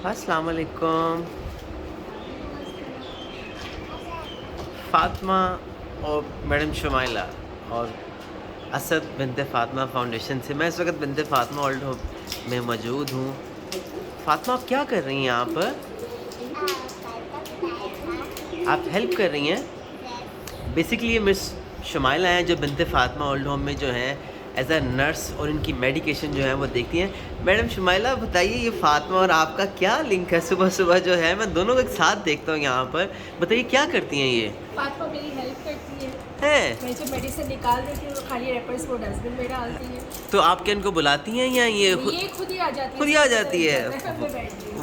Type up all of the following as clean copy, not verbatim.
अस्सलाम वालेकुम। फ़ातिमा और मैडम शुमाइला और असद बिनते फ़ातिमा फाउंडेशन से मैं इस वक्त बिनते फ़ातिमा ओल्ड होप में मौजूद हूँ। फ़ातिमा आप क्या कर रही हैं यहाँ पर? आप हेल्प कर रही हैं? बेसिकली ये मिस शुमाइला हैं जो बिनते फ़ातिमा ओल्ड होम में जो हैं एज अ नर्स और इनकी मेडिकेशन जो है वो देखती हैं। मैडम शुमाइला बताइए ये फ़ातिमा और आपका क्या लिंक है? सुबह सुबह जो है मैं दोनों को एक साथ देखता हूँ यहाँ पर। बताइए क्या करती हैं ये? फ़ातिमा मेरी हेल्प करती है। हैं? मैं जब मेडिसिन निकाल देती हूँ तो खाली रैपर्स को डस्टबिन में डालती है। तो आप क्या इनको बुलाती हैं या ये खुद ही आ जाती है। खुद ही आ जाती है?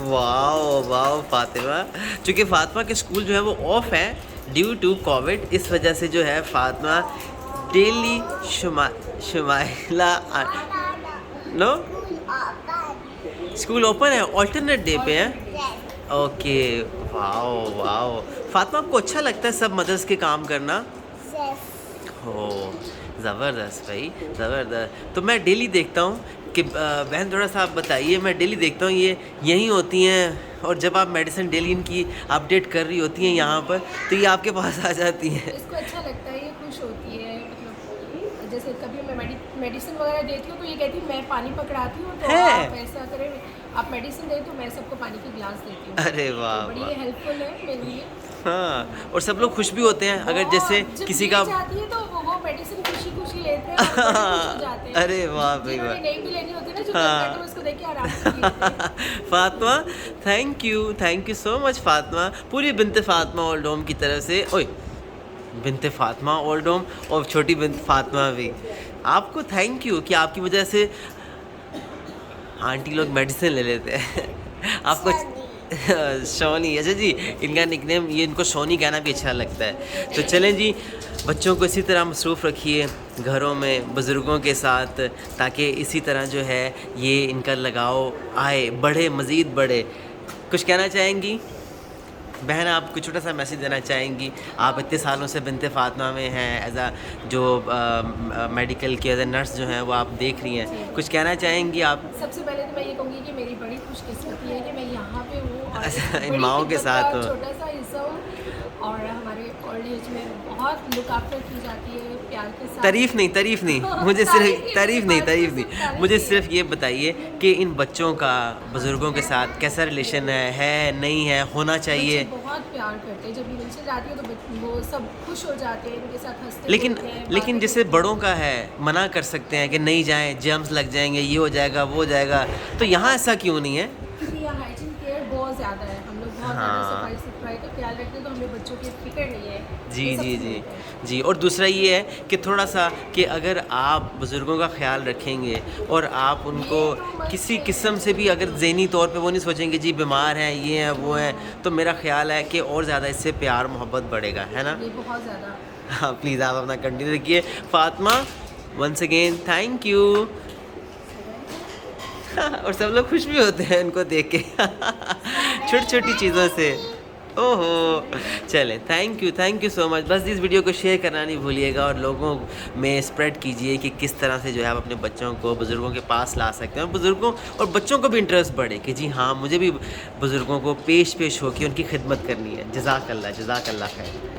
वाओ वाओ फ़ातिमा, चूँकि फ़ातिमा के स्कूल जो है वो ऑफ है ड्यू टू कोविड, इस वजह से जो है Fatima daily Shumaila no school open है, ऑल्टरनेट डे पे है। Okay, wow wow. फ़ातिमा आपको अच्छा लगता है सब मदर्स के काम करना? हो ज़बरदस्त भाई, ज़बरदस्त। तो मैं डेली देखता हूँ कि बहन थोड़ा सा आप बताइए, मैं डेली देखता हूँ ये यहीं होती हैं और जब आप मेडिसिन डेली इनकी अपडेट कर रही होती हैं यहाँ पर तो ये आपके पास आ जाती हैं। इसको अच्छा लगता है, ये खुश होती है। मतलब जैसे कभी मैं मेडिसिन वगैरह देती हूँ तो ये कहती है मैं पानी पकड़ाती हूँ तो आप ऐसा करें, आप मेडिसिन दें तो मैं सबको पानी की गिलास देती हूँ। अरे वाह, तो बड़ी हेल्पफुल है मेरे लिए। हाँ, और सब लोग खुश भी होते हैं अगर जैसे किसी का चाहती है तो वो मेडिसिन खुशी खुशी लेते हैं और बड़े खुश हो जाते हैं। अरे वाह भाई वाह। नहीं भी लेनी होती है ना जो हाँ। तो उसको देख के आराम से लेते हैं। Fatima thank you so much Fatima, पूरी बिनते फ़ातिमा ओल्ड होम की तरफ से। ओए बिनते फ़ातिमा ओल्ड होम और छोटी बिनते फ़ातिमा भी आपको थैंक यू कि आपकी वजह से आंटी लोग मेडिसिन ले लेते हैं। आपको सोनी, अच्छा जी, इनका निकनेम ये इनको सोनी कहना भी अच्छा लगता है। तो चलें जी, बच्चों को इसी तरह मसरूफ़ रखिए घरों में बुज़ुर्गों के साथ, ताकि इसी तरह जो है ये इनका लगाव आए, बढ़े, मज़ीद बढ़े। कुछ कहना चाहेंगी बहन? आप कुछ छोटा सा मैसेज देना चाहेंगी? आप इतने सालों से बिनते फ़ातिमा में हैं, एज अ जो मेडिकल की एज अ नर्स जो हैं वो आप देख रही हैं, कुछ कहना चाहेंगे आप? सबसे पहले तो मैं ये कहूँगी कि मेरी बड़ी खुशकिस्मती है कि मैं यहाँ पे हूँ और अच्छा, इन माओं के साथ हो। छोटा सा हिस्सा हूँ और हमारे ओल्ड एज में बहुत लुक आफ्टर की जाती है प्यार के साथ। तारीफ़ नहीं मुझे सिर्फ तारीफ़ नहीं, मुझे सिर्फ ये बताइए कि इन बच्चों का बुज़ुर्गों के साथ कैसा रिलेशन है नहीं है, होना चाहिए? बहुत प्यार करते हैं, जब नीचे जाती है तो वो सब खुश हो जाते हैं, उनके साथ हंसते लेकिन जैसे बड़ों का है, मना कर सकते हैं कि नहीं जाएं, जर्म्स लग जाएंगे, ये हो जाएगा वो हो जाएगा, तो यहाँ ऐसा क्यों नहीं है? क्योंकि यहाँ हाइजीन केयर बहुत ज़्यादा है, हम लोग बहुत ज़्यादा सफाई का ख्याल रखते हैं, तो हमें बच्चों की फिक्र नहीं है। जी। और दूसरा ये है कि थोड़ा सा कि अगर आप बुज़ुर्गों का ख्याल रखेंगे और आप उनको किसी किस्म से भी अगर ज़हनी तौर पे वो नहीं सोचेंगे जी बीमार हैं, ये हैं वो हैं, तो मेरा ख़्याल है कि और ज़्यादा इससे प्यार मोहब्बत बढ़ेगा, है ना? ये बहुत ज़्यादा। हाँ, प्लीज़ आप अपना कंटिन्यू रखिए। Fatima once again thank you. और सब लोग खुश भी होते हैं इनको देख के छोटी छोटी चीज़ों से। ओहो, चले थैंक यू सो मच। बस इस वीडियो को शेयर करना नहीं भूलिएगा और लोगों में स्प्रेड कीजिए कि किस तरह से जो है आप अपने बच्चों को बुज़ुर्गों के पास ला सकते हैं और बुज़ुर्गों और बच्चों को भी इंटरेस्ट बढ़े कि जी हाँ, मुझे भी बुज़ुर्गों को पेश होकर उनकी खिदमत करनी है। जज़ाकल्लाह खैर।